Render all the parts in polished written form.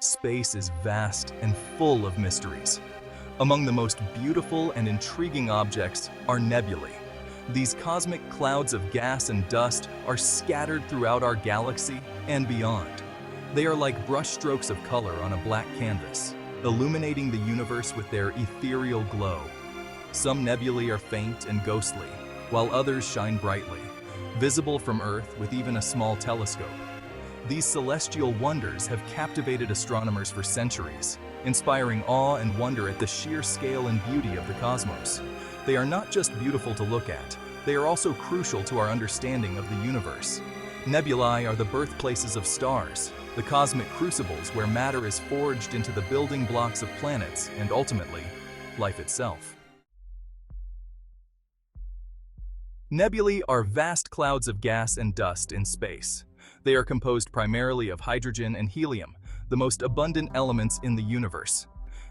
Space is vast and full of mysteries. Among the most beautiful and intriguing objects are nebulae. These cosmic clouds of gas and dust are scattered throughout our galaxy and beyond. They are like brushstrokes of color on a black canvas, illuminating the universe with their ethereal glow. Some nebulae are faint and ghostly, while others shine brightly, visible from Earth with even a small telescope. These celestial wonders have captivated astronomers for centuries, inspiring awe and wonder at the sheer scale and beauty of the cosmos. They are not just beautiful to look at, they are also crucial to our understanding of the universe. Nebulae are the birthplaces of stars, the cosmic crucibles where matter is forged into the building blocks of planets and ultimately, life itself. Nebulae are vast clouds of gas and dust in space. They are composed primarily of hydrogen and helium, the most abundant elements in the universe.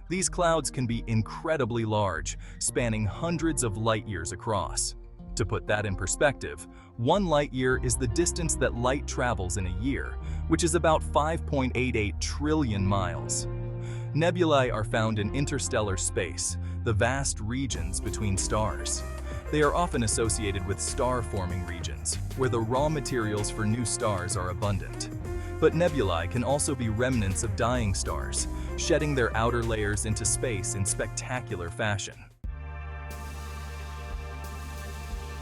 These clouds can be incredibly large, spanning hundreds of light years across. To put that in perspective, 1 light year is the distance that light travels in a year, which is about 5.88 trillion miles. Nebulae are found in interstellar space, the vast regions between stars. They are often associated with star-forming regions, where the raw materials for new stars are abundant. But nebulae can also be remnants of dying stars, shedding their outer layers into space in spectacular fashion.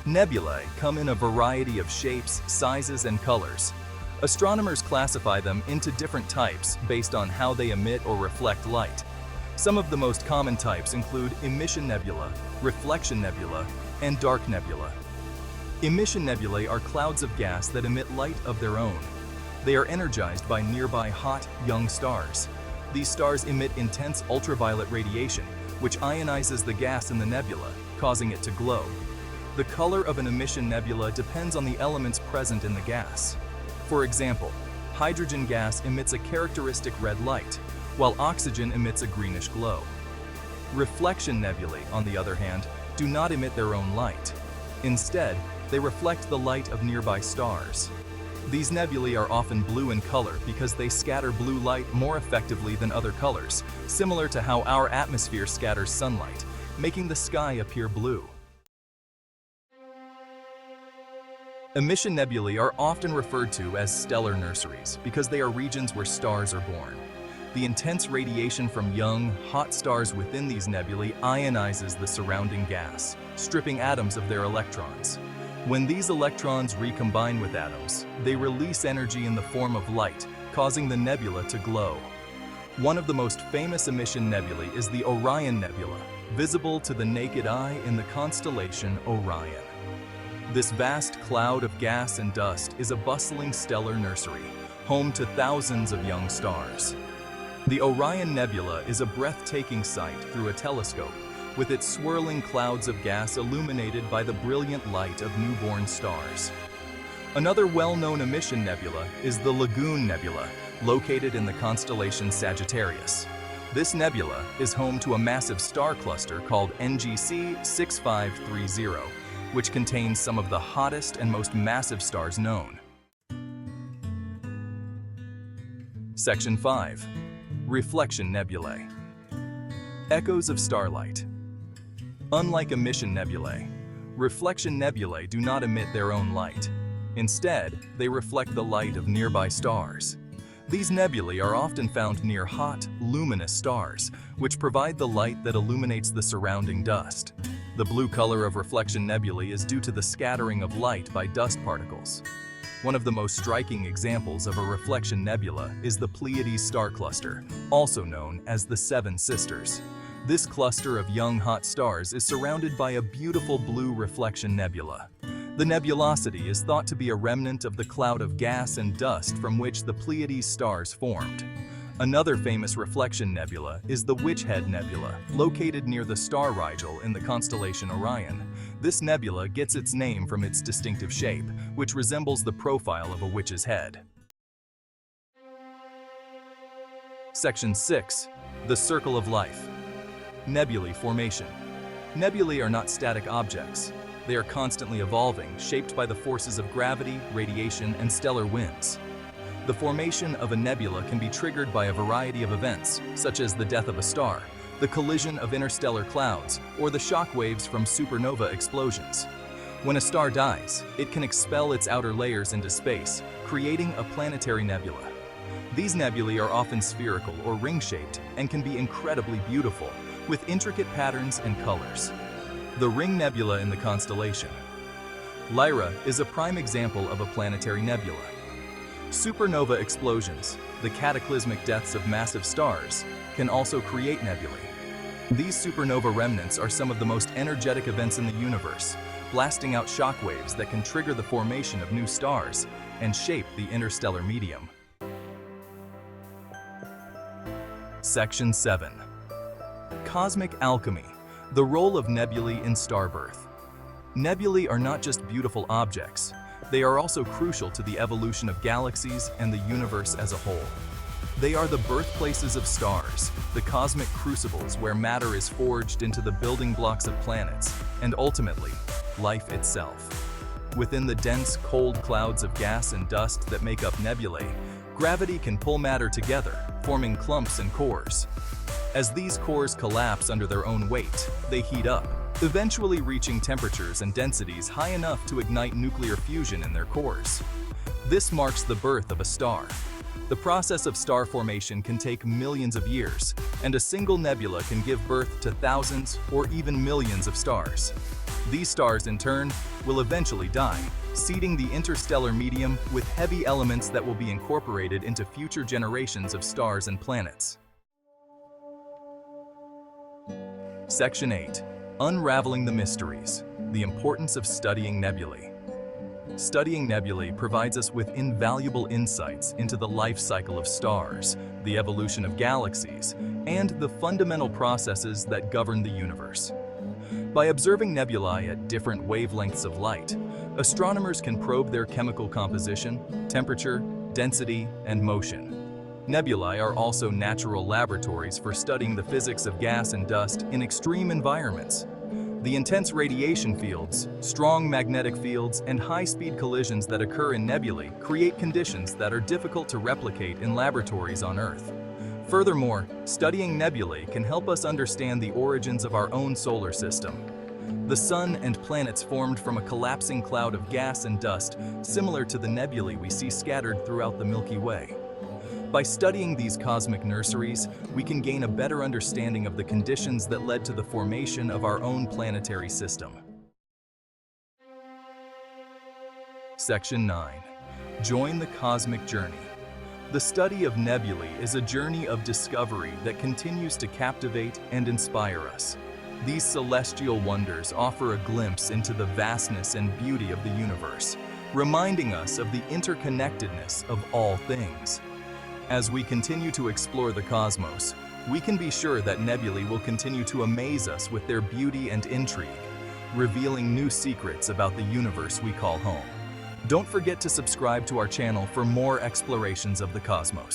Nebulae come in a variety of shapes, sizes, and colors. Astronomers classify them into different types based on how they emit or reflect light. Some of the most common types include emission nebula, reflection nebula, and dark nebula. Emission nebulae are clouds of gas that emit light of their own. They are energized by nearby hot, young stars. These stars emit intense ultraviolet radiation, which ionizes the gas in the nebula, causing it to glow. The color of an emission nebula depends on the elements present in the gas. For example, hydrogen gas emits a characteristic red light, while oxygen emits a greenish glow. Reflection nebulae, on the other hand, do not emit their own light. Instead, they reflect the light of nearby stars. These nebulae are often blue in color because they scatter blue light more effectively than other colors, similar to how our atmosphere scatters sunlight, making the sky appear blue. Emission nebulae are often referred to as stellar nurseries because they are regions where stars are born. The intense radiation from young, hot stars within these nebulae ionizes the surrounding gas, stripping atoms of their electrons. When these electrons recombine with atoms, they release energy in the form of light, causing the nebula to glow. One of the most famous emission nebulae is the Orion Nebula, visible to the naked eye in the constellation Orion. This vast cloud of gas and dust is a bustling stellar nursery, home to thousands of young stars. The Orion Nebula is a breathtaking sight through a telescope, with its swirling clouds of gas illuminated by the brilliant light of newborn stars. Another well-known emission nebula is the Lagoon Nebula, located in the constellation Sagittarius. This nebula is home to a massive star cluster called NGC 6530, which contains some of the hottest and most massive stars known. Section 5. Reflection nebulae. Echoes of starlight. Unlike emission nebulae, reflection nebulae do not emit their own light. Instead, they reflect the light of nearby stars. These nebulae are often found near hot, luminous stars, which provide the light that illuminates the surrounding dust. The blue color of reflection nebulae is due to the scattering of light by dust particles. One of the most striking examples of a reflection nebula is the Pleiades star cluster, also known as the Seven Sisters. This cluster of young hot stars is surrounded by a beautiful blue reflection nebula. The nebulosity is thought to be a remnant of the cloud of gas and dust from which the Pleiades stars formed. Another famous reflection nebula is the Witch Head Nebula, located near the star Rigel in the constellation Orion. This nebula gets its name from its distinctive shape, which resembles the profile of a witch's head. Section 6. The Circle of Life. Nebulae Formation. Nebulae are not static objects. They are constantly evolving, shaped by the forces of gravity, radiation, and stellar winds. The formation of a nebula can be triggered by a variety of events, such as the death of a star, the collision of interstellar clouds, or the shock waves from supernova explosions. When a star dies, it can expel its outer layers into space, creating a planetary nebula. These nebulae are often spherical or ring-shaped and can be incredibly beautiful, with intricate patterns and colors. The Ring Nebula in the constellation. Lyra is a prime example of a planetary nebula. Supernova explosions, the cataclysmic deaths of massive stars, can also create nebulae. These supernova remnants are some of the most energetic events in the universe, blasting out shockwaves that can trigger the formation of new stars and shape the interstellar medium. Section 7. Cosmic Alchemy, the role of nebulae in star birth. Nebulae are not just beautiful objects, they are also crucial to the evolution of galaxies and the universe as a whole. They are the birthplaces of stars, the cosmic crucibles where matter is forged into the building blocks of planets, and ultimately, life itself. Within the dense, cold clouds of gas and dust that make up nebulae, gravity can pull matter together, forming clumps and cores. As these cores collapse under their own weight, they heat up, eventually reaching temperatures and densities high enough to ignite nuclear fusion in their cores. This marks the birth of a star. The process of star formation can take millions of years, and a single nebula can give birth to thousands or even millions of stars. These stars, in turn, will eventually die, seeding the interstellar medium with heavy elements that will be incorporated into future generations of stars and planets. Section 8. Unraveling the mysteries, the importance of studying nebulae. Studying nebulae provides us with invaluable insights into the life cycle of stars, the evolution of galaxies, and the fundamental processes that govern the universe. By observing nebulae at different wavelengths of light, astronomers can probe their chemical composition, temperature, density, and motion. Nebulae are also natural laboratories for studying the physics of gas and dust in extreme environments. The intense radiation fields, strong magnetic fields, and high-speed collisions that occur in nebulae create conditions that are difficult to replicate in laboratories on Earth. Furthermore, studying nebulae can help us understand the origins of our own solar system. The Sun and planets formed from a collapsing cloud of gas and dust, similar to the nebulae we see scattered throughout the Milky Way. By studying these cosmic nurseries, we can gain a better understanding of the conditions that led to the formation of our own planetary system. Section 9. Join the cosmic journey. The study of nebulae is a journey of discovery that continues to captivate and inspire us. These celestial wonders offer a glimpse into the vastness and beauty of the universe, reminding us of the interconnectedness of all things. As we continue to explore the cosmos, we can be sure that nebulae will continue to amaze us with their beauty and intrigue, revealing new secrets about the universe we call home. Don't forget to subscribe to our channel for more explorations of the cosmos.